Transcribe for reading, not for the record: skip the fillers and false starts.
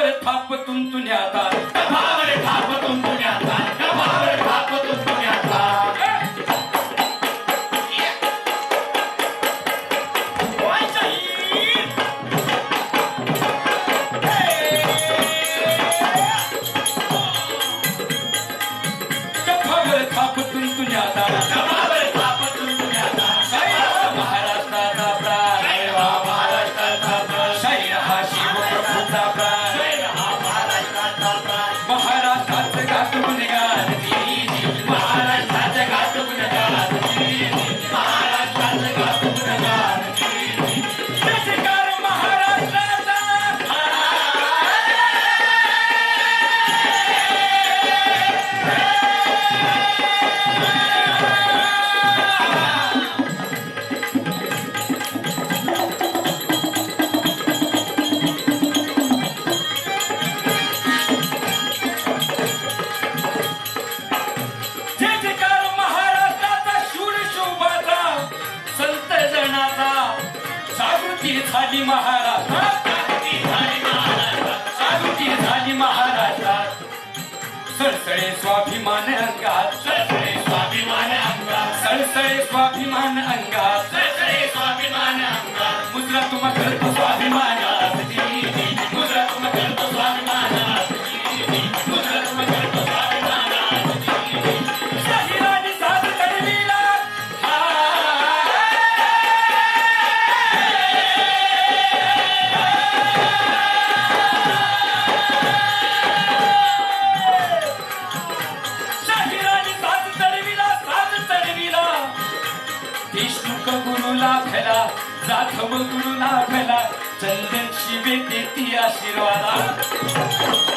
गभावर थाप तुंतुण्याचा गभावर थाप तुंतुण्याचा गभावर थाप तुंतुण्याचा गभावर थाप तुंतुण्याचा गभावर थाप तुंतुण्याचा महाराष्ट्राचा प्राण महाराष्ट्राचा प्राण शाहीर हा शिवप्रभूचा प्राण हा महाराष्ट्राचा प्राण महाराष्ट्राचं गातून गात महाराष्ट्राचं गातून गात महाराष्ट्राचं गातून गात जयकार महाराष्ट्राचा जयकार महाराष्ट्राचा शूर शोभाचा संत जनाचा जागृती झाली महाराष्ट्रात जागृती झाली महाराष्ट्रात सळसळे स्वाभिमान अंगात सळसळे स्वाभिमान अंगात सळसळे स्वाभिमान अंगात सळसळे स्वाभिमान अंगात मुद्रा तुम्हा करतो स्वाभिमानात मुद्रा तुम करतो स्वाभिमानात मुद्रा तुम करतो स्वाभिमानात शाहिराने साथ चढविला शाहिराने साथ चढविला देशमुख गुरुला फैला जाधव गुरुला फैला चंदन शिवे देती आशीर्वादा